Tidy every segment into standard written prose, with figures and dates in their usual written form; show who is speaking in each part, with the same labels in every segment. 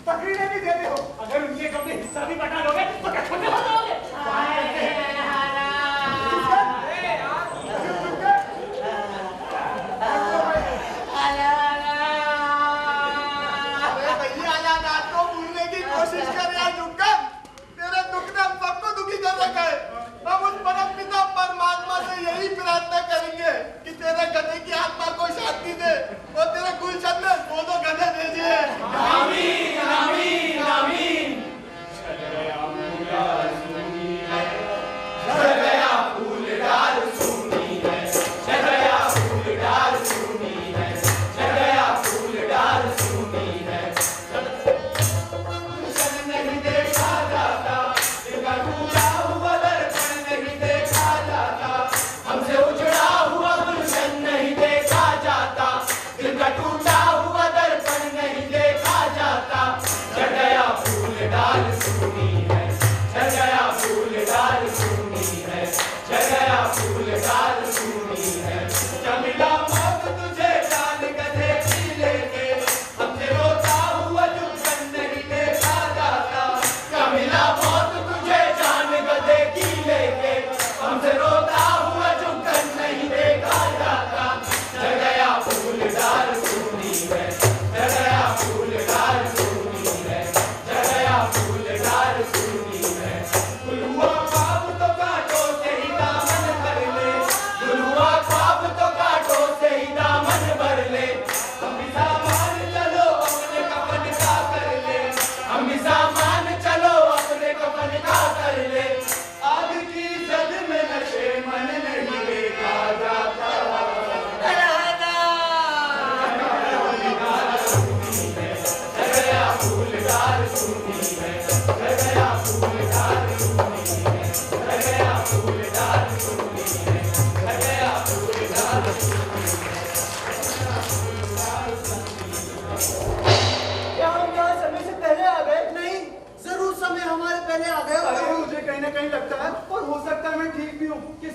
Speaker 1: तकरीरें भी देते हो। अगर उनके कभी हिस्सा भी बटा लोगे तो क्या छोटे हो जाओगे?
Speaker 2: कोशिश कर यार जुक्कन, तेरे दुख ने हम सबको दुखी कर रखा है। हम उस परम पिता परमात्मा से यही प्रार्थना करेंगे कि तेरे गधे की आत्मा को शांति दे और तेरे गुलशन में वो दो गधे भेजे।
Speaker 1: आमीन आमीन आमीन।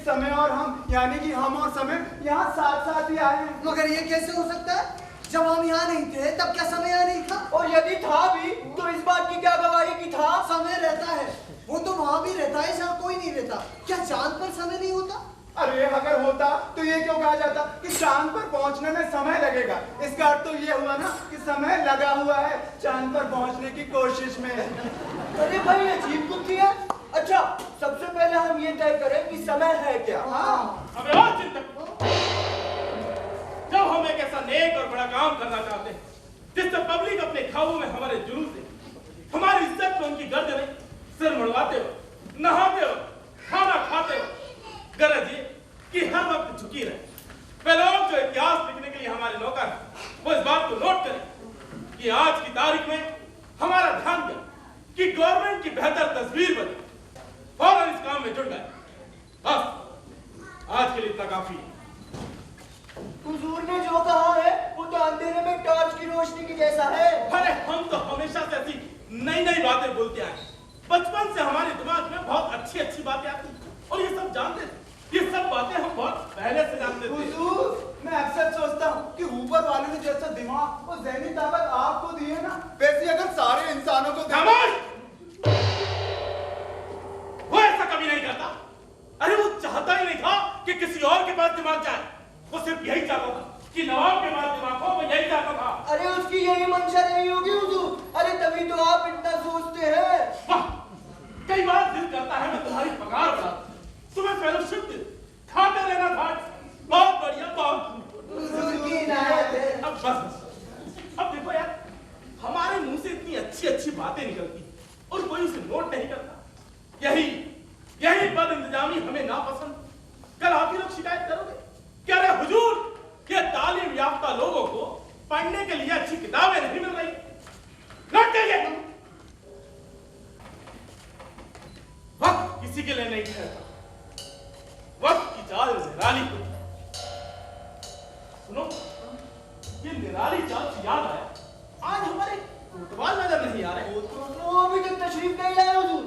Speaker 2: समय और हम यानी कि हम और समय यहाँ साथ साथ ही आए हैं।
Speaker 3: मगर ये कैसे हो सकता है? जब हम यहाँ नहीं थे तब क्या समय यहाँ नहीं था?
Speaker 4: और यदि था भी तो इस बात की क्या गवाही कि था?
Speaker 3: समय रहता है, वो तो वहाँ भी रहता है जहाँ कोई नहीं रहता। क्या चांद पर समय नहीं होता?
Speaker 2: अरे अगर होता तो ये क्यों कहा जाता कि चांद पर पहुंचने में समय लगेगा? इसका अर्थ तो ये हुआ ना कि समय लगा हुआ है चांद पर पहुंचने की कोशिश में।
Speaker 4: अरे भाई अजीब कुछ है। अच्छा सबसे पहले हम ये तय करें कि समय है क्या?
Speaker 3: हाँ।
Speaker 1: अबे और चिंतक, जब हम एक ऐसा नेक और बड़ा काम करना चाहते हैं जिससे पब्लिक अपने ख्वाबों में हमारे जुलूस दे, हमारी इज्जत में उनकी गर्दनें सिर मुड़वाते हो, नहाते हो, खाना खाते हो, गरज ये कि हर वक्त झुकी रहे। वे लोग जो इतिहास लिखने के लिए हमारे नौकर हैं, वो इस बात को नोट करें कि आज की तारीख में हमारा ध्यान गया कि गवर्नमेंट की बेहतर तस्वीर बने, फौरन इस काम में जुट गए। बस आज के लिए इतना काफी है।
Speaker 4: हुजूर ने जो कहा है वो तो अंधेरे में टॉर्च की रोशनी की जैसा है।
Speaker 1: अरे हम तो हमेशा से ऐसी नई नई बातें बोलते आए। बचपन से हमारे दिमाग में बहुत अच्छी अच्छी बातें आती और ये सब जानते थे। ये सब बातें हम बहुत पहले से जानते थे।
Speaker 2: हुजूर, मैं अक्सर सोचता हूँ कि ऊपर वाले ने जैसा दिमाग और ज़हनी ताकत आपको दी है ना, वैसे अगर सारे इंसानों को
Speaker 1: वो ऐसा कभी नहीं करता। अरे वो चाहता ही नहीं था कि किसी और के पास दिमाग जाए। वो सिर्फ यही चाहता था कि नवाब के पास दिमाग हो। वो यही चाहता था।
Speaker 4: अरे उसकी यही मंशा नहीं होगी हुजूर। अरे तभी तो आप इतना सोचते हैं।
Speaker 1: वाह, कई बार दिल करता है मैं तुम्हारी पगार बढ़ा, तुम्हें फेलोशिप दे, खाते रहना था। बहुत बढ़िया, बहुत।
Speaker 4: हुजूर की इनायत है।
Speaker 1: अब बस, अब देखो यार, हमारे मुंह से इतनी अच्छी अच्छी बातें निकलती और कोई उसे नोट नहीं करता। यही बद इंतजामी हमें नापसंद। कल आप ही लोग शिकायत करोगे कि अरे हुजूर, ये तालीम याफ्ता लोगों को पढ़ने के लिए अच्छी किताबें नहीं मिल रही। नोट करिए, वक्त किसी के लिए नहीं ठहरता। वक्त की चाल निराली होती। सुनो, ये निराली चाल से याद आया, आज हमारे कोतवाल नजर नहीं आ रहे।
Speaker 4: वो अभी तक तशरीफ नहीं लाए हुजूर।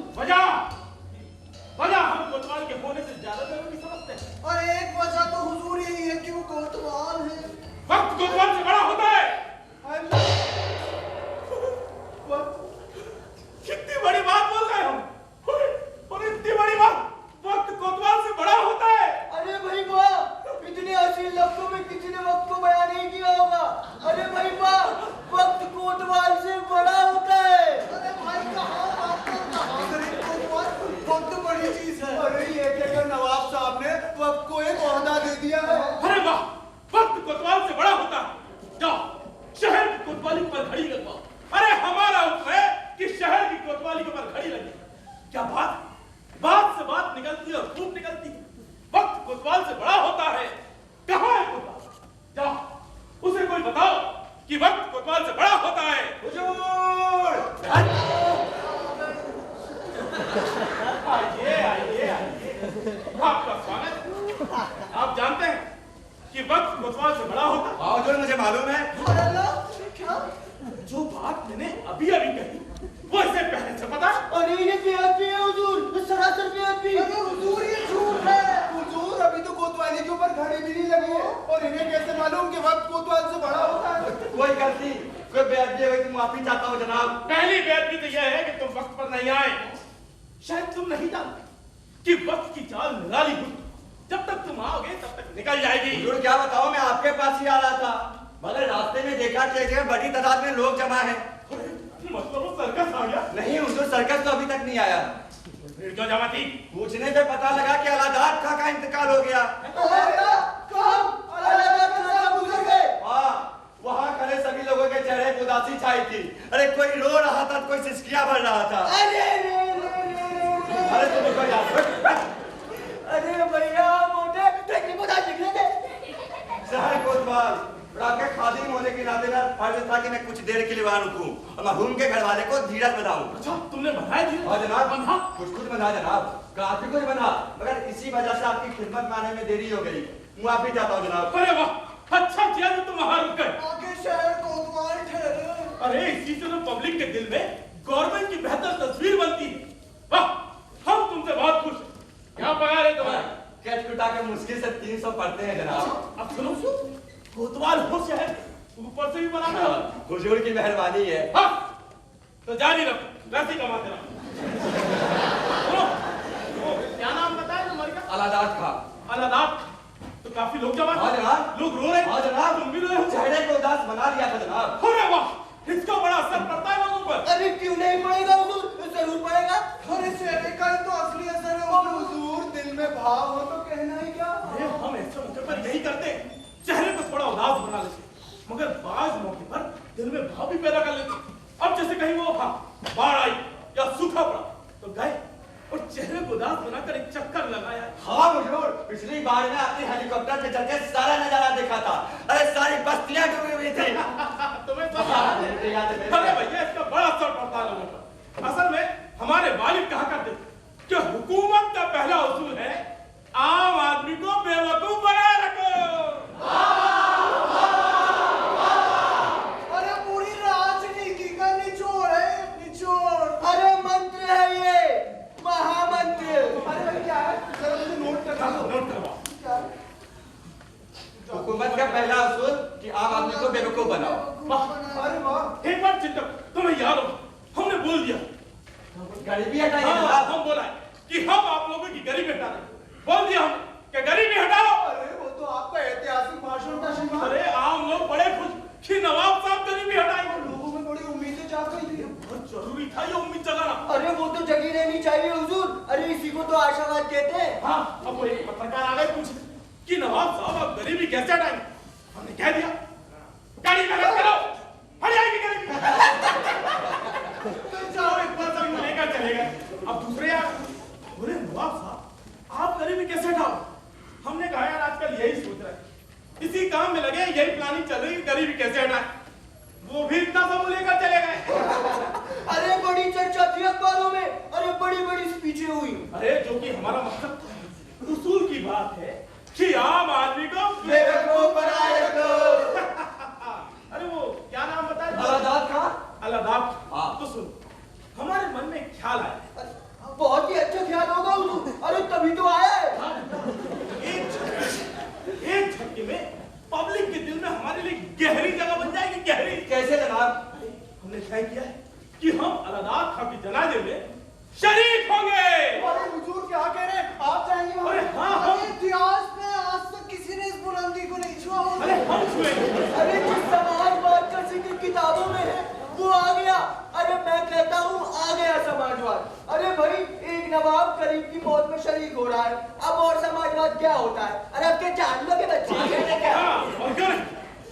Speaker 1: वजह हम कोतवाल के होने से ज्यादा जरूरी समझते हैं।
Speaker 3: और एक वजह तो हुजूर यही है कि वो कोतवाल है।
Speaker 1: वक्त कोतवाल से बड़ा होता है।
Speaker 2: वक्त
Speaker 1: कोतवाल से बड़ा होता?
Speaker 5: हाँ जो मुझे मालूम है।
Speaker 3: अरे अल्लाह, क्या?
Speaker 1: जो बात मैंने अभी अभी कही वो इसे पहले से पता?
Speaker 4: अरे ये बेअदबी है हुजूर, सरासर बेअदबी।
Speaker 3: अरे हुजूर ये झूठ है।
Speaker 2: हुजूर अभी तो कोतवाली के ऊपर घड़ी भी नहीं लगी है और इन्हें कैसे मालूम कि वक्त कोतवाल से बड़ा होता है?
Speaker 5: कोई गलती, कोई बेअदबी हुई तो माफी चाहता हूँ जनाब।
Speaker 1: पहली बेअदबी तो यह है कि तुम वक्त पर नहीं आए। शायद तुम नहीं जानते कि वक्त की चाल निराली हुई, जब तक तुम आओगे तब तक निकल जाएगी।
Speaker 5: हुजूर क्या बताओ, मैं आपके पास ही आ रहा था मगर रास्ते में देखा कि एक बड़ी तादाद में लोग जमा है।
Speaker 1: मतलब वो सर्कस आ गया?
Speaker 5: नहीं हुजूर, सर्कस तो अभी तक नहीं आया।
Speaker 1: फिर क्यों जमा थी?
Speaker 5: पूछने पे पता लगा कि अलादाद खां का इंतकाल हो गया।
Speaker 4: गुजर गए।
Speaker 5: हाँ, वहाँ खड़े सभी लोगों के चेहरे पर उदासी छाई थी। अरे कोई रो रहा था, कोई सिसकियां भर रहा था। अरे तुम रुको यार।
Speaker 4: अरे भैया मोटे तकलीफ उदास दिख रहे थे।
Speaker 5: शहर कोतवाल और आपके खादिम होने के नाते मेरा फर्ज था कि मैं कुछ देर के लिए वहां रुकूं और मरहूम के घर वाले को धीरज बताऊं।
Speaker 1: अच्छा तुमने बनाया जी?
Speaker 5: हाँ जनाब,
Speaker 1: बंधा?
Speaker 5: कुछ बना जनाब, काफी कुछ बना, मगर इसी वजह से आपकी खिदमत में आने में देरी हो गई। माफी चाहता हूँ जनाब।
Speaker 1: अरे वाह, अच्छा किया जो तुम वहां रुक गए।
Speaker 3: आगे शहर कोतवाल ठहरे।
Speaker 1: अरे इसी से तो पब्लिक के दिल में गवर्नमेंट की बेहतर तस्वीर बनती है। वाह, हम तुमसे बहुत खुश हैं। क्या पगार है तुम्हारा?
Speaker 5: कैच कुटा के मुश्किल से 300 पड़ते हैं जनाब।
Speaker 1: अब सुनो, कोतवाल हो शहर, ऊपर से भी बनाते हो।
Speaker 5: हुजूर की मेहरबानी है।
Speaker 1: हाँ, तो जारी रखो, वैसे ही कमाते रहो। सुनो, वो क्या नाम बताया तुम्हारे का?
Speaker 5: अलादाद खां।
Speaker 1: अलादाद। तो काफी लोग जमा थे।
Speaker 5: हाँ जनाब।
Speaker 1: लोग रो रहे हैं।
Speaker 5: हाँ जनाब।
Speaker 1: तुम भी रोए हो।
Speaker 5: चेहरे को उदास बना लिया था जनाब।
Speaker 1: अरे वाह, इसका बड़ा असर पड़ता है लोगों पर।
Speaker 4: अरे क्यों नहीं पड़ेगा हुजूर, जरूर पड़ेगा।
Speaker 2: अरे चेहरे का ही तो असली असर है। और हुजूर दिल में भाव हो तो कहना ही क्या?
Speaker 1: अरे हम ऐसे मौके पर यही करते हैं, चेहरे को थोड़ा उदास बना लेते, मगर बाज मौके पर दिल में भाव भी पैदा कर लेते। अब जैसे कहीं वो बाढ़ आई या सूखा पड़ा तो गए और चेहरे को उदास बनाकर एक चक्कर लगाया।
Speaker 5: हाँ हुजूर, पिछली बार में आपने हेलीकॉप्टर पे चढ़ के सारा नजारा देखा था। अरे सारी बस्तियां डूबी हुई थी।
Speaker 1: तुम्हें सब
Speaker 5: हाँ,
Speaker 1: याद है?
Speaker 5: याद है।
Speaker 1: अरे भैया इसका बड़ा असर पड़ता है लोगों पर। असल में हमारे वालिद कहा करते थे कि हुकूमत का पहला उसूल है आम आदमी को बेवकूफ बनाए रखो।
Speaker 3: अरे पूरी राजनीति का निचोड़ है, निचोड़।
Speaker 4: अरे मंत्र है ये, महामंत्र।
Speaker 2: अरे क्या है? जरा मुझे नोट करवा दो।
Speaker 1: नोट करवाओ।
Speaker 5: हुकूमत का पहला उसूल कि आम आदमी को बेवकूफ बनाओ।
Speaker 2: अरे वाह,
Speaker 1: एक बार चिंतक, तुम्हें याद हो हमने बोल दिया।
Speaker 5: गरीबी हटाइए
Speaker 1: हाँ,
Speaker 5: जनाब।
Speaker 1: हम बोला है कि हम आप लोगों की गरीबी हटा रहे। बोल दिया हमने कि गरीबी हटाओ।
Speaker 2: अरे वो तो आपका ऐतिहासिक भाषण था श्रीमान।
Speaker 1: अरे आम लोग बड़े खुश कि नवाब साहब गरीबी हटाएंगे।
Speaker 2: लोगों में बड़ी उम्मीदें जाग गई थी।
Speaker 1: बहुत जरूरी था ये उम्मीद जगाना।
Speaker 4: अरे वो तो जगी रहनी चाहिए हुजूर। अरे इसी को तो आशावाद कहते हैं।
Speaker 1: हाँ, अब वो एक पत्रकार आ गए पूछे कि नवाब साहब आप गरीबी कैसे हटाएंगे? हमने कह दिया गाड़ी में लग करो, हट जाएगी गरीबी। चलो एक बार सब लेकर चले गए। अब दूसरे आ बोले नवाब साहब आप गरीबी कैसे हटाओ? हमने कहा यार आजकल यही सोच रहे हैं, इसी काम में लगे, यही प्लानिंग चल रही है गरीबी कैसे हटाए। वो भी इतना सब लेकर चले गए।
Speaker 4: अरे बड़ी चर्चा थी अखबारों में, अरे बड़ी बड़ी स्पीचें हुई।
Speaker 1: अरे जो कि हमारा मकसद उसूल की बात है कि आम आदमी को
Speaker 5: बेवकूफ बनाए रखो।
Speaker 1: अरे वो क्या नाम बताया?
Speaker 5: अलादाद खां।
Speaker 1: अलादाद।
Speaker 5: हाँ।
Speaker 1: तो सुनो, हमारे मन में एक ख्याल आया।
Speaker 4: अरे, बहुत ही अच्छा ख्याल होगा हुजूर। अरे तभी तो आया है।
Speaker 1: एक झटके में पब्लिक के दिल में हमारे लिए गहरी जगह बन जाएगी। गहरी
Speaker 5: कैसे जनाब?
Speaker 1: हमने तय किया है कि हम अलादाद खां के जनाजे में शरीक होंगे।
Speaker 2: अरे हुजूर क्या कह रहे हैं? आप जाएंगे वहाँ?
Speaker 1: अरे हाँ,
Speaker 3: अरे
Speaker 1: हम
Speaker 3: इतिहास में आज तक किसी ने इस बुलंदी को नहीं छुआ होगा।
Speaker 1: अरे हम छुएंगे।
Speaker 4: अरे जिस समाजवाद का जिक्र किताबों में है वो आ गया। अरे मैं कहता हूँ आ गया समाजवाद। अरे भाई एक नवाब गरीब की मौत में शरीक हो रहा है, अब और समाजवाद क्या होता है? अरे अब के जानवरों के बच्चे क्या?
Speaker 1: हाँ, और क्यों नहीं?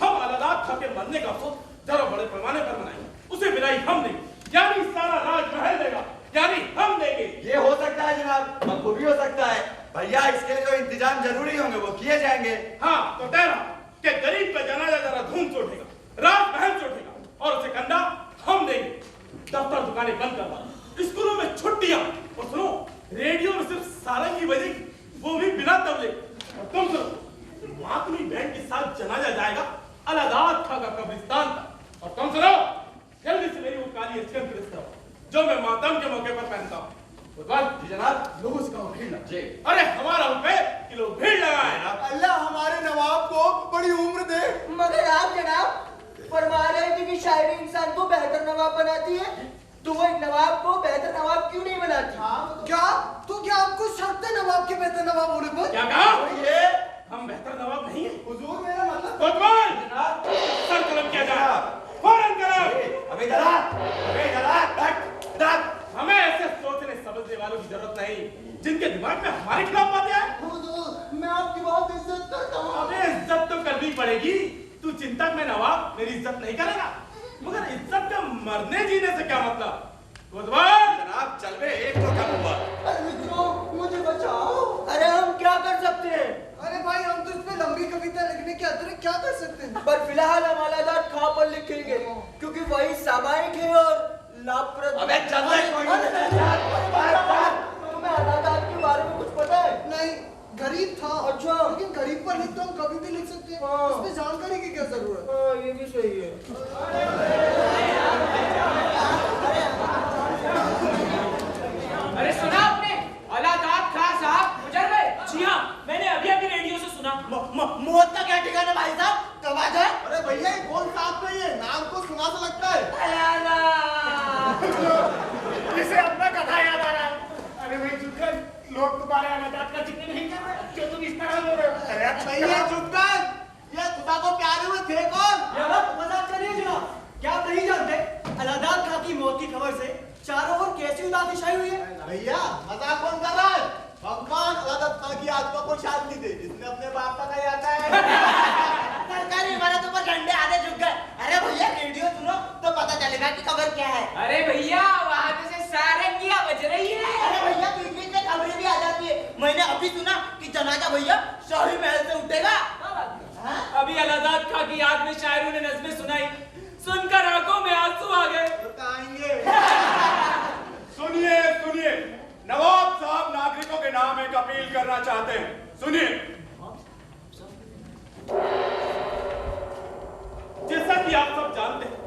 Speaker 1: हम अलादाद खां के मरने का अफसोस जरा बड़े पैमाने पर मनाएंगे। उसे विदाई हम देंगे, यानी सारा राजमहल देगा, यानी हम देंगे।
Speaker 5: ये हो सकता है जनाब, बखूबी हो सकता है भैया। इसके लिए जो इंतजाम जरूरी होंगे वो किए जाएंगे।
Speaker 1: हाँ, तो तय रहा कि गरीब का जनाजा जरा धूम चोटेगा, राजमहल चोटेगा और उसे कंधा हम देंगे। दफ्तर दुकानें बंद करवा, स्कूलों में छुट्टियां, और सुनो रेडियो में सिर्फ सारंगी बजेगी, वो भी बिना तबले। और तुम सुनो मातमी बैंड के साथ जनाजा जाएगा अलाहाबाद खां का कब्रिस्तान तक। और तुम सुनो, जल्दी से मेरी वो काली अस्कन फिरिस्ता जो मैं मातम के मौके पर पहनता हूँ।
Speaker 5: जी जनाब।
Speaker 1: लोगों से कहो भीड़ लगा।
Speaker 5: जी।
Speaker 1: अरे हमारा हुक्म है कि लोग भीड़ लगाए ना।
Speaker 2: अल्लाह हमारे नवाब को बड़ी उम्र दे।
Speaker 4: मगर आप जनाब फरमा रहे थे कि शायरी इंसान को बेहतर नवाब बनाती है, तो वो एक नवाब को बेहतर नवाब क्यों नहीं बनाती?
Speaker 3: क्या तो क्या आपको शर्त है नवाब के बेहतर नवाब होने पर?
Speaker 1: क्या कहा? ये हम बेहतर नवाब नहीं है।
Speaker 2: हुजूर मेरा मतलब
Speaker 1: कोतवाल
Speaker 5: जनाब।
Speaker 1: सर कलम किया जाए, फौरन कलम।
Speaker 5: अबे जनाब।
Speaker 1: हमें ऐसे सोचने समझने वालों की जरूरत नहीं जिनके दिमाग में हमारे खिलाफ बातें आए।
Speaker 2: हुजूर मैं आपकी बहुत इज्जत करता हूँ।
Speaker 1: अबे इज्जत तो करनी पड़ेगी। तू चिंता में नवाब मेरी इज्जत नहीं करेगा, मगर इज्जत का मरने जीने से क्या मतलब? कोतवाल
Speaker 5: जनाब चल बे, एक तो कम हुआ।
Speaker 2: अरे मित्रों मुझे बचाओ।
Speaker 4: अरे हम क्या कर सकते हैं?
Speaker 3: अरे भाई हम तो इस पे लंबी कविता लिखने के अतिरिक्त क्या कर सकते हैं?
Speaker 4: पर फिलहाल हम अलाहाबाद खां पर लिखेंगे क्योंकि वही सामायिक है और लाभप्रद।
Speaker 5: अबे चल बे, कोई नहीं।
Speaker 4: तुम्हें अलाहाबाद के बारे में कुछ पता है?
Speaker 3: नहीं, गरीब था।
Speaker 4: अच्छा।
Speaker 3: लेकिन गरीब पर लिख तो हम कभी भी लिख सकते हैं।
Speaker 4: हाँ।
Speaker 3: इसमें जानकारी की क्या जरूरत?
Speaker 4: हाँ ये भी सही है।
Speaker 6: अरे सुना आपने? अलाहाबाद खां साहब गुजर गए। जी हाँ, मैंने अभी अभी रेडियो से सुना।
Speaker 2: मौत का क्या ठिकाना भाई साहब? कब आ जाए? अरे भैया ये कौन साहब नहीं है, नाम को सुना सा लगता है।
Speaker 7: इसे अपना कथा याद आ रहा है। अरे भाई जुगल, लोग तुम्हारे अलाहाबाद का जिक्र नहीं कर रहे, क्यों तुम इस तरह हो रहे हो? अरे
Speaker 2: भैया जुगल, ये खुदा को प्यारे हुए थे कौन?
Speaker 3: मजाक करिए जनाब, क्या आप नहीं जानते अलाहाबाद खां की मौत की खबर से चारों ओर कैसी उदासी छाई हुई है?
Speaker 2: भैया मजाक कौन कर रहा है? भगवान अलाहाबाद खां की आत्मा को शांति दे, जिसने अपने बाप का नहीं आता है।
Speaker 8: सरकारी इमारतों पर झंडे आधे झुक गए। अरे भैया रेडियो सुनो तो पता चलेगा कि खबर क्या है।
Speaker 6: अरे भैया वहाँ तो से सारंगियाँ बज रही है।
Speaker 8: अरे भैया बीच बीच में खबरें भी आ जाती है। मैंने अभी सुना कि जनाजा भैया शाही महल से उठेगा।
Speaker 6: अभी अलाहाबाद खां की याद में शायरों ने नज़में सुनाई, सुनकर आंखों में आंसू आ गए।
Speaker 7: सुनिए सुनिए, नवाब साहब नागरिकों के नाम एक अपील करना चाहते हैं। सुनिए।
Speaker 1: जैसा कि आप सब जानते हैं,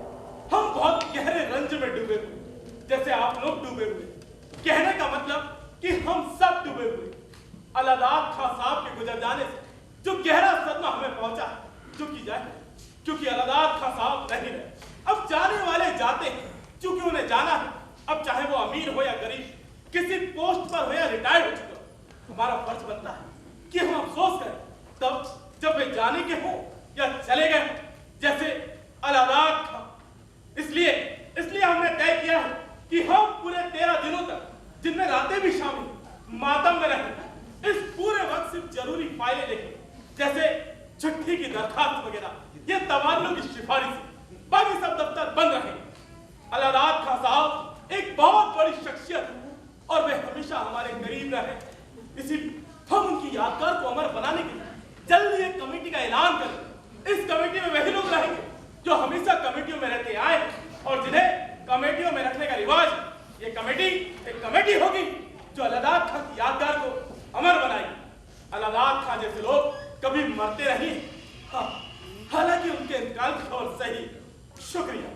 Speaker 1: हम बहुत गहरे रंज में डूबे हुए, जैसे आप लोग डूबे हुए। कहने का मतलब कि हम सब डूबे हुए। अलाहाबाद खां साहब के गुजर जाने से जो गहरा सदमा हमें पहुंचा, चुकी जाए, क्योंकि अलाहाबाद खां साहब नहीं रहे। अब जाने वाले जाते हैं, क्योंकि उन्हें जाना है। अब चाहे वो अमीर हो या गरीब, किसी पोस्ट पर हो या रिटायर हो चुका हो, हमारा फर्ज बनता है कि हम अफसोस करें तब जब वे जाने के हो या चले गए, जैसे अलाहाबाद खां। इसलिए हमने तय किया है कि हम पूरे 13 दिनों तक, जिनमें रातें भी शामिल, मातम में रहेंगे। इस पूरे वक्त सिर्फ जरूरी फाइलें लिखें, जैसे छुट्टी की दरखास्त वगैरह, ये तबादलों की सिफारिश, बाकी सब दफ्तर बंद रहेंगे। अलाहाबाद खां साहब एक बहुत बड़ी शख्सियत है और वे हमेशा हमारे करीब रहे। इसीलिए हम उनकी यादगार को अमर बनाने के लिए जल्दी एक कमेटी का ऐलान करें। इस कमेटी में वही लोग रहेंगे जो हमेशा कमेटियों में रहते आए और जिन्हें कमेटियों में रखने का रिवाज है। ये कमेटी एक कमेटी होगी जो अलाहाबाद खां की यादगार को अमर बनाएगी। अलाहाबाद खां जैसे लोग कभी मरते नहीं, हाँ, हालांकि उनके इंतकाल की खबर सही। शुक्रिया।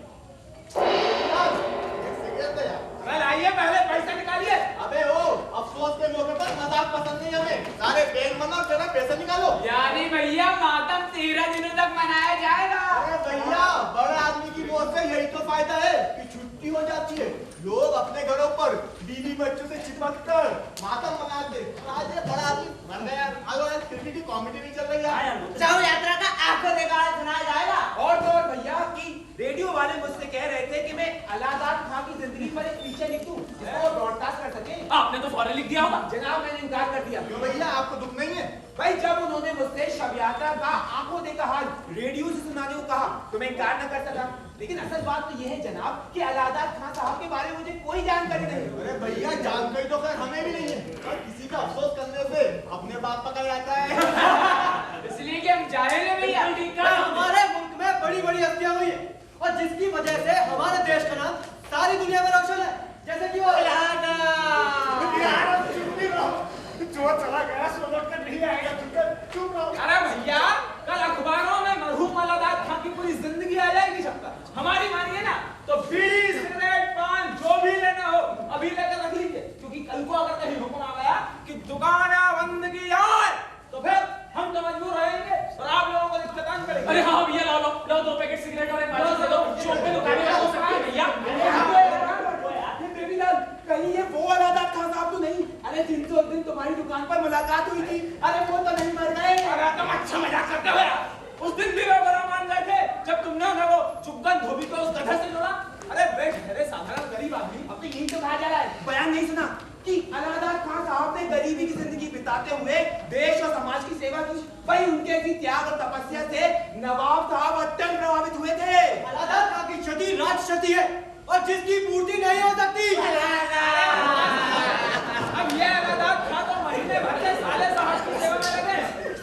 Speaker 6: लाइए पहले पैसा निकालिए।
Speaker 2: अबे ओ, अफसोस के मौके पर मजाक पसंद नहीं हमें। सारे बैंक बनाओ, जरा पैसा निकालो।
Speaker 6: यानी भैया मातम 13 दिनों तक मनाया जाएगा।
Speaker 2: अरे भैया, बड़े आदमी की मौत से यही तो फायदा है कि छुट्टी हो जाती है। लोग अपने घरों पर बीवी बच्चों से चिपक कर मातम मनाते। आज ये बड़ा आदमी मर गया। आलो यार, क्रिकेट की कॉमेडी नहीं चल रही है।
Speaker 8: चाहो यात्रा का आंखों देखा सुनाया जाएगा।
Speaker 6: और तो और भैया कि रेडियो वाले मुझसे कह रहे थे कि मैं अलाहाबाद खां की जिंदगी पर एक फीचर लिख दूं जिसको ब्रॉडकास्ट कर सके। आपने तो फौरन लिख दिया होगा। जनाब मैंने इनकार कर दिया।
Speaker 2: क्यों भैया, आपको दुख नहीं है?
Speaker 6: भाई जब उन्होंने मुझसे शब यात्रा का आंखों देखा हाल रेडियो से सुनाने को कहा तो मैं इनकार न कर सका। लेकिन असल बात तो यह है जनाब कि अलाहाबाद खां साहब के बारे में मुझे कोई जानकारी नहीं।
Speaker 2: अरे भैया, जानकारी तो खैर हमें भी नहीं है, पर किसी का अफसोस करने से अपने बाप पका जाता है।
Speaker 6: इसलिए कि हम जाहिल हैं भैया।
Speaker 3: हमारे मुल्क में बड़ी बड़ी हत्याएं हुई है और जिसकी वजह से हमारे देश का नाम सारी दुनिया में रोशन है, जैसे कि वो
Speaker 7: यार चुप नहीं रहो, जो चला गया सो लौट कर नहीं आएगा। चुप रहो।
Speaker 6: अरे भैया कल अखबारों में जिनसे उस दिन तुम्हारी दुकान पर मुलाकात हुई थी, अरे वो तो नहीं मर गए?
Speaker 1: अरे तुम अच्छा मजाक करते हो यार। उस दिन भी वे बड़ा मान गए थे जब तुमने उन्हें वो चुपगन धोबी को उस गधे से जोड़ा। अरे बेठहरे साधारण गरीब आदमी।
Speaker 6: अब तो यही तो कहा जा रहा है, बयान नहीं सुना कि अलाउद्दीन खान साहब ने गरीबी की जिंदगी बिताते हुए देश और समाज की सेवा की। भाई उनके ऐसी त्याग और तपस्या से नवाब साहब अत्यंत प्रभावित हुए थे।
Speaker 3: अलाउद्दीन खान की क्षति राज क्षति है और जिसकी पूर्ति नहीं हो सकती।
Speaker 1: अब ये अलाउद्दीन खान तो महीने भर से साले साहब की सेवा में लगे,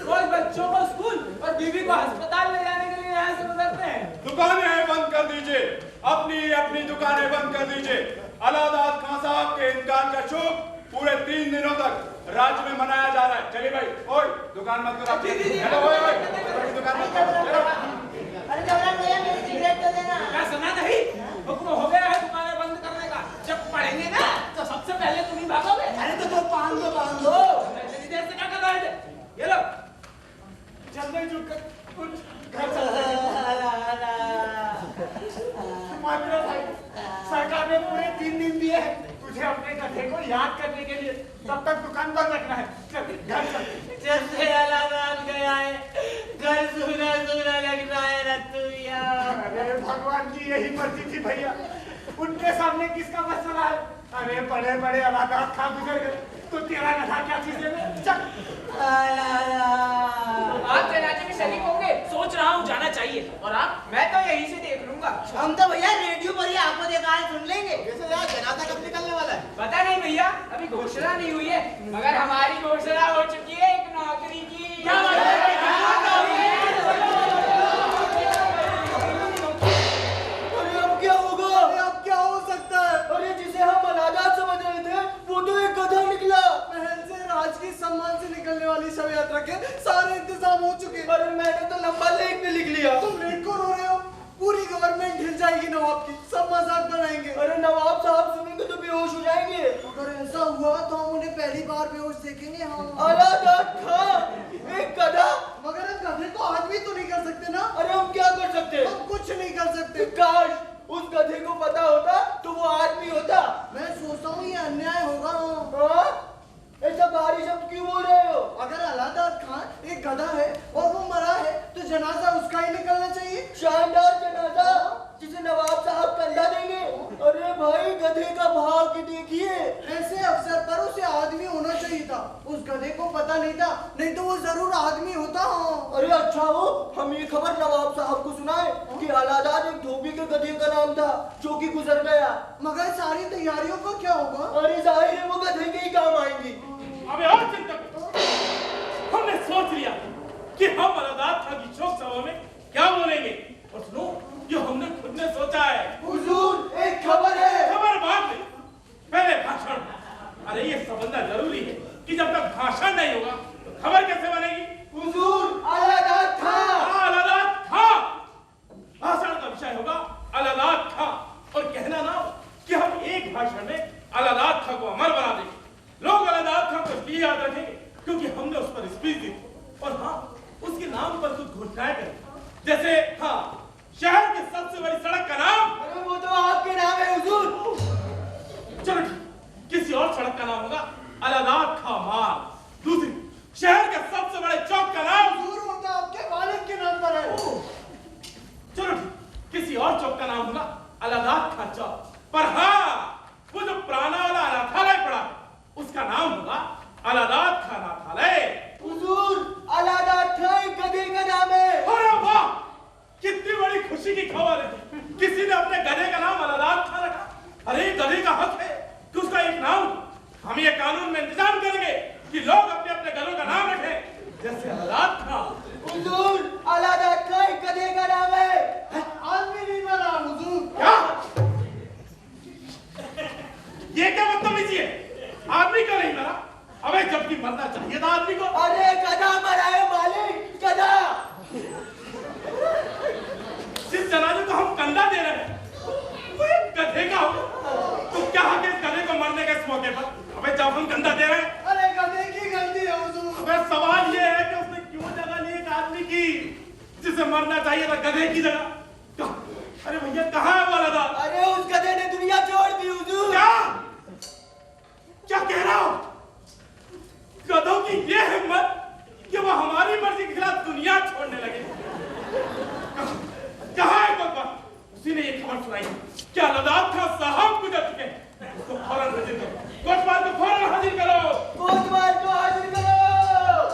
Speaker 1: रोज बच्चों को स्कूल और बीवी को अस्पताल ले जाने के लिए यहाँ से गुजरते हैं।
Speaker 9: दुकानें बंद कर दीजिए, अपनी अपनी दुकानें बंद कर दीजिए। अलाउद्दीन खान साहब के इंकार का शोक पूरे 3 दिनों तक राज्य में मनाया जा रहा है। चलिए भाई, ओए दुकान मत करो, चलो ओए ओए दुकान मत करो, चलो।
Speaker 8: अरे जबरन भैया मेरी सिगरेट तो देना।
Speaker 1: क्या सुना नहीं? हुक्म हो गया है दुकानें बंद करने का। जब पढ़ेंगे ना तो सबसे पहले तुम ही भागोगे।
Speaker 6: अरे तो पान दो।
Speaker 1: इतनी देर से क्या कर रहे थे? ये लो
Speaker 7: जल्दी झुक कुछ घर चलते मात्र भाई, सरकार ने पूरे 3 दिन दिए हैं तुझे अपने गधे को याद करने के लिए, तब तक दुकान बंद रखना है। चल घर चल।
Speaker 8: जैसे अलाउद्दीन गया है घर सुना सुना लग रहा है रतुया।
Speaker 7: अरे भगवान की यही मर्जी थी भैया, उनके सामने किसका मसला है? अरे बड़े बड़े अलाउद्दीन खान गुजर गए तो तेरा गधा क्या चीज है? चल।
Speaker 6: आप जनाजे में शरीक होंगे? सोच रहा हूँ जाना चाहिए। और आप? मैं तो यहीं से देख लूंगा।
Speaker 8: हम तो भैया रेडियो पर ही आपको देखा है, सुन लेंगे।
Speaker 2: वैसे यार जनाजा कब निकलने वाला है?
Speaker 6: पता नहीं भैया, अभी घोषणा नहीं हुई है, मगर हमारी घोषणा हो चुकी है एक नौकरी की।
Speaker 1: क्या बात है?
Speaker 4: अरे अब क्या होगा?
Speaker 3: अरे अब क्या हो सकता है?
Speaker 4: अरे जिसे हम अलाउद्दीन समझ रहे थे वो तो एक गधा निकला।
Speaker 3: महल से राजकीय सम्मान से निकलने वाली शव यात्रा के सारे इंतजाम हो चुके।
Speaker 4: अरे मैंने तो लंबा लेख में लिख लिया।
Speaker 3: तुम लेट को रो रहे हो? पूरी गवर्नमेंट हिल जाएगी नवाब की, सब मजाक बनाएंगे।
Speaker 4: अरे नवाब साहब सुनेंगे तो बेहोश हो जाएंगे।
Speaker 3: अगर ऐसा हुआ तो हम उन्हें पहली बार बेहोश देखेंगे। हाँ
Speaker 4: अलाउद्दीन खान एक गधा?
Speaker 3: मगर हम गधे को आदमी तो नहीं कर सकते ना।
Speaker 4: अरे हम क्या कर सकते?
Speaker 3: हम कुछ नहीं कर सकते।
Speaker 4: काश उस गधे को पता होता तो वो आदमी होता।
Speaker 3: मैं सोचता हूँ ये अन्याय होगा।
Speaker 4: हाँ? ऐसा भारी शब्द क्यों बोल रहे हो?
Speaker 3: अगर अलाउद्दीन खान एक गधा है और वो मरा है तो जनाजा उसका ही निकलना चाहिए।
Speaker 4: शानदार जनाजा जिसे नवाब साहब कंधा देंगे। अरे भाई गधे का भाग देखिए।
Speaker 3: ऐसे अवसर पर उसे आदमी होना चाहिए था। उस गधे को पता नहीं था, नहीं तो वो जरूर आदमी होता।
Speaker 4: अरे अच्छा हो हम ये खबर नवाब साहब को सुनाए कि अलाउद्दीन एक धोबी के गधे का नाम था जो कि गुजर गया।
Speaker 3: मगर सारी तैयारियों का क्या होगा?
Speaker 4: अरे जाहिर है वो गधे के ही काम आएंगी।
Speaker 1: अबे और चिंता मत। हमने सोच लिया कि हम अलाउद्दीन खान की शोक सभा में क्या बोलेंगे। और सुनो, ये हमने खुद ने सोचा है।
Speaker 4: हुजूर एक खबर है।
Speaker 1: खबर बाद में, पहले भाषण। अरे ये समझना जरूरी है कि जब तक भाषण नहीं होगा तो खबर कैसे बनेगी?
Speaker 4: हुजूर अलाउद्दीन खान।
Speaker 1: अलाउद्दीन खान। भाषण का विषय होगा अलाउद्दीन खान और कहना ना हो कि हम एक भाषण में अलाउद्दीन खान को अमर बना देंगे। लोग अलाउद्दीन खान को इसलिए याद रखेंगे क्योंकि हमने उस पर स्पीच दी और हाँ उसके नाम पर कुछ घोषणाएं करें। जैसे हाँ शहर की सबसे बड़ी सड़क का नाम।
Speaker 4: अरे वो तो आपके नाम है हुजूर।
Speaker 1: चलो ठीक, किसी और सड़क का नाम होगा अलाउद्दीन खान मार्ग। दूसरी, शहर के सबसे बड़े चौक का नाम
Speaker 3: दूर होता आपके वालिद के नाम पर है।
Speaker 1: चलो ठीक, किसी और चौक का नाम होगा अलाउद्दीन खान चौक। पर हाँ वो जो पुराना वाला अनाथालय पड़ा उसका नाम होगा अलाउद्दीन खान अनाथालय।
Speaker 4: हुजूर अलाउद्दीन खान एक गधे का नाम है।
Speaker 1: अरे वाह, कितनी बड़ी खुशी की खबर है। किसी ने अपने गधे का नाम अलाउद्दीन खान रखा। अरे गधे का हक है कि उसका एक नाम। हम ये कानून में इंतजाम करेंगे कि लोग अपने अपने गधों का नाम रखें जैसे अलाउद्दीन खान।
Speaker 4: हुजूर अलाउद्दीन खान एक गधे का नाम है।
Speaker 3: आदमी नहीं मरा हुजूर।
Speaker 1: क्या? ये क्या बदतमीजी है? आदमी क्यों नहीं मरा? अबे जबकि मरना चाहिए था आदमी को।
Speaker 4: अरे गधा मरा है मालिक, गधा।
Speaker 1: जिस जनाजे को हम कंधा दे रहे हैं वो एक गधे का हो तो क्या हक है इस गधे को मरने के इस मौके पर? अबे जब हम कंधा दे रहे हैं।
Speaker 3: अरे गधे की गलती है हुजूर।
Speaker 1: अबे सवाल ये है कि उसने क्यों जगह ली एक आदमी की जिसे मरना चाहिए था गधे की जगह। अरे भैया कहाँ है वो अलाउद्दीन?
Speaker 4: अरे उस गधे ने दुनिया छोड़ दी हुजूर।
Speaker 1: क्या क्या कह रहा हो? क्या लदाख खां साहब गुजर चुके हैं? उसको फौरन हाजिर करो, कोतवाल को फौरन हाजिर करो।
Speaker 4: कोतवाल को हाजिर करो।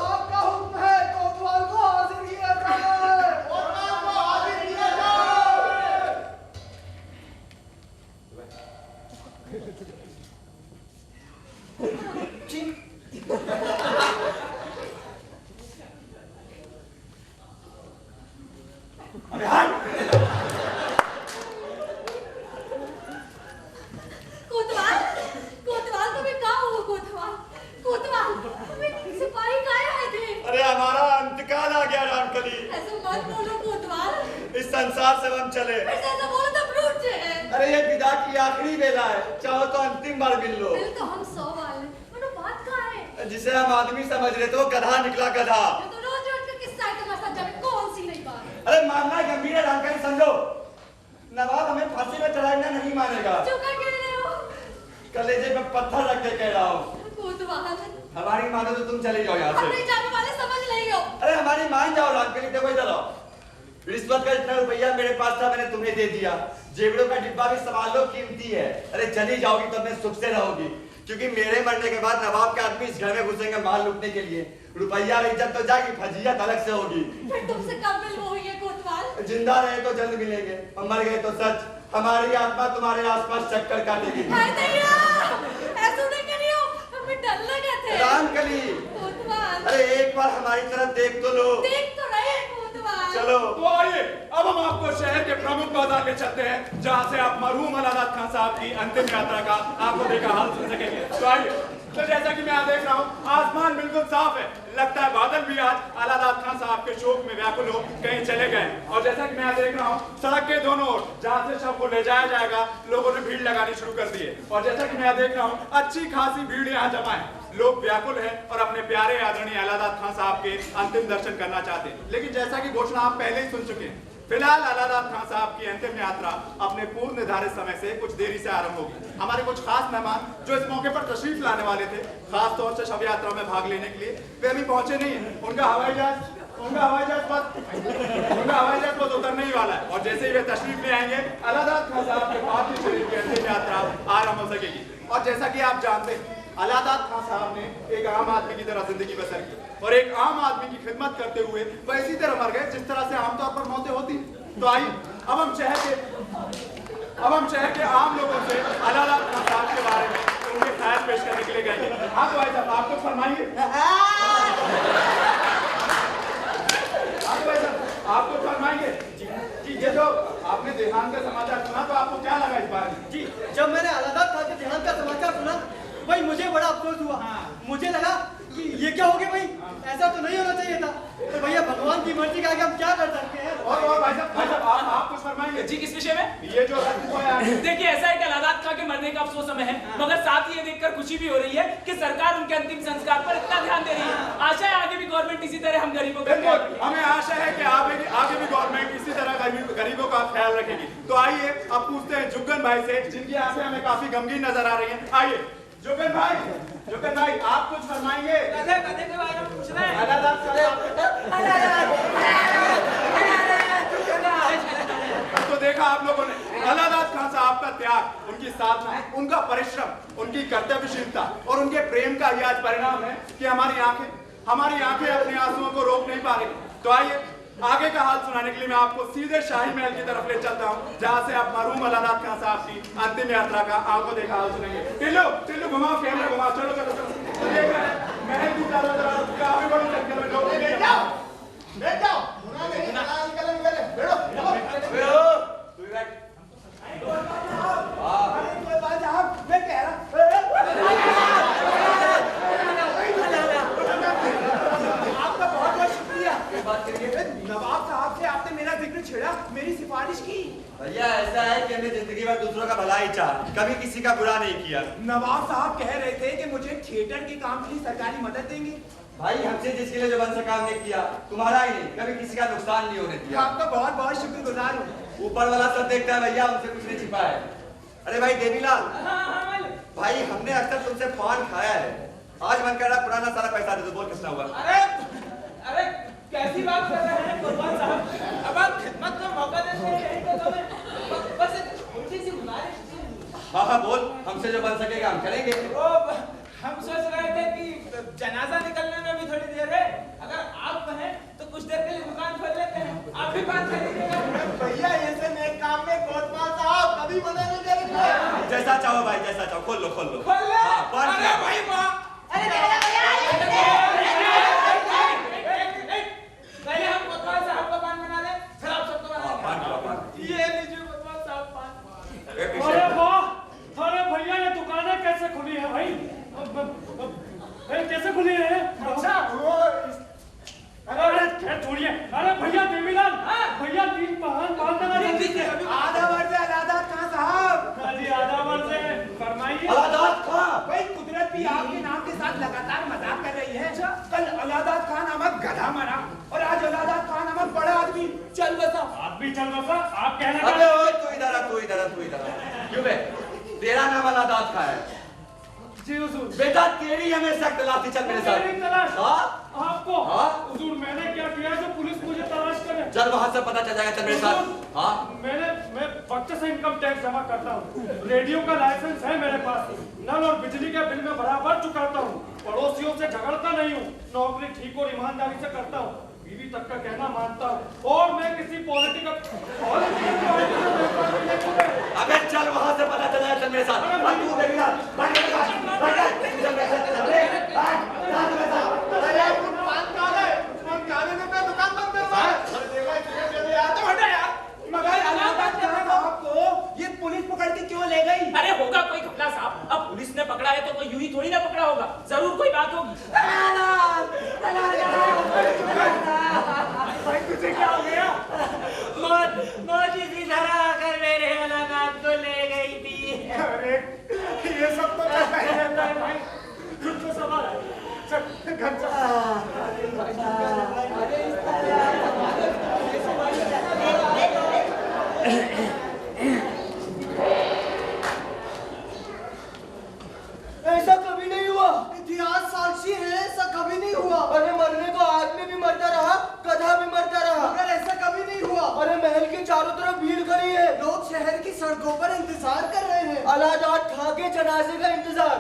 Speaker 4: आपका हुक्म है, कोतवाल को हाजिर किया जाए।
Speaker 2: कोतवाल को हाजिर किया जाए।
Speaker 5: अबे हाय
Speaker 10: कोतवाल, कोतवाल तुम्हें कहाँ हुआ? कोतवाल, कोतवाल, तुम्हें सिपाही कहाँ आए थे?
Speaker 5: अरे हमारा इंतकाल आ गया रामकली।
Speaker 10: ऐसा मत बोलो कोतवाल।
Speaker 5: इस संसार से हम चले।
Speaker 10: फिर से ऐसा बोलो तो रूठ जाए।
Speaker 5: अरे ये विदा की आखिरी बेला है, चाहो तो अंतिम बार मिल लो।
Speaker 10: मिल तो हम 100 वाले, मनो बात कहाँ है?
Speaker 5: जिसे हम आदमी समझ रहे थे वो गधा निकला गधा।
Speaker 10: ये तो रोज रोज का किस्सा है तुम्हारा, जाने कौन सी नई बात?
Speaker 5: अरे मामला गंभीर है रामकली, समझो। नवाब हमें फांसी में चढ़ाना नहीं मानेगा।
Speaker 10: क्यों क्या कह रहे हो?
Speaker 5: कलेजे पे पत्थर रख के कह रहा हूँ।
Speaker 10: कोतवाल,
Speaker 5: हमारी मानो तो तुम चले जाओ यहाँ
Speaker 10: हम नहीं
Speaker 5: से।
Speaker 10: जाने वाले, समझ नहीं हो?
Speaker 5: अरे हमारी मान जाओ रामकली, देखो इधर आओ। रिश्वत का इतना रुपया मेरे पास था, मैंने तुम्हें दे दिया। जेबड़ों का डिब्बा भी संभाल लो, कीमती है। अरे चली जाओगी तो मैं सुख से रहोगी, क्योंकि मेरे मरने के बाद नवाब के आदमी इस घर में घुसेंगे माल लूटने के लिए। रुपया और इज्जत तो जाएगी, फजीयत अलग से होगी।
Speaker 10: फिर तुमसे कब मिल हुई है कोतवाल?
Speaker 5: जिंदा रहे तो जल्द मिलेंगे, और मर गए तो सच। हमारी आत्मा तुम्हारे आसपास चक्कर काटेगी।
Speaker 10: हाय दैया, ऐसा नहीं करियो, हमें डर लगा थे।
Speaker 5: रामकली,
Speaker 10: कोतवाल,
Speaker 5: अरे एक बार हमारी तरफ देख तो लो।
Speaker 10: देख तो रहे कोतवाल।
Speaker 5: चलो
Speaker 9: तो आइए अब हम आपको शहर के प्रमुख बाजार ले चलते हैं, जहां से आप मरहूम अलादात खान साहब की अंतिम यात्रा का आपको देखा हाल सुन सकेंगे। तो आइए। तो जैसा कि मैं यहाँ देख रहा हूँ, आसमान बिल्कुल साफ है। लगता है बादल भी आज अलादात खान साहब के शोक में व्याकुल हो कहीं चले गए। और जैसा कि मैं यहाँ देख रहा हूँ, सड़क के दोनों ओर जहाँ से शव को ले जाया जाएगा, लोगों ने भीड़ लगानी शुरू कर दी है। और जैसा कि मैं यहाँ देख रहा हूँ, अच्छी खासी भीड़ यहाँ जमा है। लोग व्याकुल हैं और अपने प्यारे आदरणीय अलादात खान साहब के अंतिम दर्शन करना चाहते हैं। लेकिन जैसा कि घोषणा आप पहले ही सुन चुके हैं, फिलहाल अलादात खान साहब की अंतिम यात्रा अपने पूर्व निर्धारित समय से कुछ देरी से आरंभ होगी। हमारे कुछ खास मेहमान जो इस मौके पर तशरीफ लाने वाले थे, खास तौर से शव यात्रा में भाग लेने के लिए, वे अभी पहुंचे नहीं हैं। उनका हवाई जहाज बस उतरने ही वाला है। और जैसे ही वे तशरीफ ले आएंगे, अलादात खान साहब के पार्थिव शरीर की अंतिम यात्रा आरंभ हो सकेगी। और जैसा कि आप जानते हैं, अलादात खान साहब ने एक आम आदमी की तरह जिंदगी बसर की, और एक आम आदमी की खिदमत करते हुए वह इसी तरह मर गए जिस तरह से आमतौर पर मौतें होती हैं। तो आइए अब हम शहर के आम लोगों से अलादात खान साहब के बारे में उनके ख्याल पेश करने के लिए गए। हाँ तो भाई साहब, आप कुछ फरमाइए। आप कुछ फरमाइए। जी, ये जो आपने देहांत का समाचार सुना, तो आपको क्या लगा इस बारे में?
Speaker 3: जी, जब मैंने अलादात खान के देहांत का समाचार सुना, भाई मुझे बड़ा अफसोस हुआ। मुझे लगा कि ये क्या हो गया भाई, ऐसा तो नहीं होना चाहिए था। तो भैया भगवान की मर्जी का आगे हम क्या कर सकते हैं।
Speaker 9: और भाई साहब आप कुछ फरमाइए।
Speaker 11: जी, किस विषय में?
Speaker 9: ये जो
Speaker 11: देखिए, ऐसा है कि अलादात खान के मरने का अफसोस समय है, मगर साथ ही ये देखकर खुशी भी हो रही है कि सरकार उनके अंतिम संस्कार पर इतना ध्यान दे रही है। आशा है आगे भी गवर्नमेंट इसी तरह हम गरीबों का
Speaker 9: हमें आशा है कि आगे भी गवर्नमेंट इसी तरह गरीबों का ख्याल रखेगी। तो आइए अब पूछते हैं जुग्गन भाई से, जिनकी आंखें हमें काफी गमगीन नजर आ रही हैं। आइए जुग्गन भाई आप कुछ फरमाएंगे?
Speaker 11: गधे के बारे में पूछ रहे हैं।
Speaker 9: तो देखा आप लोगों ने अलादात खान साहब का त्याग, उनकी साधना, उनका परिश्रम, उनकी कर्तव्यशीलता और उनके प्रेम का यह आज परिणाम है कि हमारी आंखें अपने आंसुओं को रोक नहीं पा रही। तो आइए आगे का हाल सुनाने के लिए मैं आपको सीधे शाही महल की तरफ ले चलता हूँ, जहाँ से आप मरहूम अलादात खान साहब की अंतिम यात्रा का आंखों देखा हाल सुनेंगे। टिल्लू घुमाओ, कैमरा घुमाओ, चलो महल की तरफ काफी बड़ी संख्या में लोग
Speaker 2: बैठ जाओ।
Speaker 6: मैं कह रहा आपका बहुत बहुत शुक्रिया। नवाब साहब से आपने मेरा जिक्र छेड़ा, मेरी सिफारिश की।
Speaker 5: भैया ऐसा है कि हमने जिंदगी में दूसरों का भला ही चाहा, कभी किसी का बुरा नहीं किया।
Speaker 6: नवाब साहब कह रहे थे कि मुझे थिएटर के काम के लिए सरकारी मदद देंगे।
Speaker 5: भाई हमसे जिसके लिए जो बन सका हमने किया, तुम्हारा ही नहीं, कभी किसी का नुकसान नहीं होने दिया।
Speaker 6: आपका बहुत बहुत शुक्रगुजार हूँ।
Speaker 5: ऊपर वाला सब देखता है भैया, उनसे कुछ नहीं छिपा है। अरे भाई देवीलाल, भाई हमने अक्सर तुमसे पान खाया है, आज मन कर रहा पुराना सारा पैसा दे दो। बोल कितना हुआ?
Speaker 11: अरे कैसी बात कर रहे हैं कुर्बान साहब, अब आप खिदमत का मौका देते हैं, बस
Speaker 4: से बुला रहे।
Speaker 5: हाँ हाँ बोल, हमसे जो बन सकेगा हम करेंगे।
Speaker 6: हम सोच रहे थे कि जनाजा निकलने में भी थोड़ी देर है, अगर आप कहें तो कुछ देर के लिए दुकान खोल लेते हैं, आप भी बात कर लीजिएगा।
Speaker 2: भैया ऐसे नेक काम में कोतवाल साहब कभी मना नहीं करेंगे।
Speaker 5: जैसा चाहो भाई, जैसा चाहो, खोल लो खोल लो।
Speaker 6: खोल ले।
Speaker 5: हाँ, बांध
Speaker 6: अरे
Speaker 5: लो।
Speaker 6: भाई माँ, पहले हम कोतवाल साहब का पान बना ले, फिर आप सबको बना लेंगे।
Speaker 5: बांध लो, बांध।
Speaker 6: ये लीजिए कोतवाल साहब पान।
Speaker 5: ए, पीछे।
Speaker 7: अरे वाह, अरे भैया ये दुकानें कैसे खुली है भाई? कैसे खुली है?
Speaker 6: अच्छा,
Speaker 7: वो अरे खैर छोड़िए। अरे भैया देवीलाल, भैया 3 पान देना जल्दी।
Speaker 6: आधा वर्ष है अलाहाबाद खां साहब।
Speaker 7: अजी आधा वर्ष है, फरमाइए।
Speaker 5: अलाहाबाद खां।
Speaker 6: भाई कुदरत भी आपके नाम के साथ लगातार मजाक कर रही है। कल अलाहाबाद खां नामक गधा मरा और आज अलाहाबाद खां नामक बड़ा आदमी चल बसा।
Speaker 7: आप भी चल बसा, आप कहना
Speaker 5: अबे ओ तू इधर आ, तू इधर आ, तू इधर आ। क्यों बे? तेरा नाम अलाहाबाद खां है।
Speaker 7: जी हुजूर।
Speaker 5: बेटा तेरी हमेशा तलाशी, चल मेरे साथ।
Speaker 7: मेरी तलाश?
Speaker 5: हाँ?
Speaker 7: आपको?
Speaker 5: हाँ?
Speaker 7: हुजूर मैंने क्या किया जो पुलिस मुझे तलाश करे?
Speaker 5: चल वहां से पता चल जाएगा, चल मेरे साथ। हाँ?
Speaker 7: मैं वक्त से इनकम टैक्स जमा करता हूँ, रेडियो का लाइसेंस है मेरे पास, नल और बिजली का बिल मैं बराबर चुकाता हूँ, पड़ोसियों से झगड़ता नहीं हूँ, नौकरी ठीक और ईमानदारी से करता हूँ, बीवी तक का कहना मानता हूँ, और मैं किसी पॉलिटिकल
Speaker 5: अबे चल वहां से पता चल जाएगा, चल मेरे साथ। तू देवीलाल, भाग मेरे साथ, भाग चल मेरे साथ, चल रे, भाग, चल मेरे साथ।
Speaker 2: अरे तुम पान खा ले, तुम खाने में मैं दुकान बंद करूंगा। अरे देखो चले यार।
Speaker 6: तो हटा यार, मगर अलाहाबाद खां साहब को ये पुलिस पकड़ के क्यों ले गई?
Speaker 11: अरे होगा कोई घपला साहब, अब पुलिस ने पकड़ा है तो कोई यूं ही थोड़ी ना पकड़ा होगा, जरूर कोई बात होगी।
Speaker 7: भाई तुझे क्या हो गया?
Speaker 8: मौत इसी तरह आकर मेरे अलाहाबाद को ले गई थी।
Speaker 7: अरे ये सब तो करता ही रहता है भाई, कुछ तो सवाल है। चल घर
Speaker 4: ऐसा कभी नहीं हुआ।
Speaker 3: इतिहास साक्षी है, ऐसा कभी नहीं हुआ।
Speaker 4: अरे मरने को आदमी भी मरता रहा, गधा भी मरता रहा,
Speaker 3: मगर ऐसा कभी नहीं हुआ।
Speaker 4: अरे महल के चारों तरफ भीड़ खड़ी है,
Speaker 3: लोग शहर की सड़कों पर इंतजार कर रहे हैं।
Speaker 4: अलाहाबाद खां के जनाजे का इंतजार।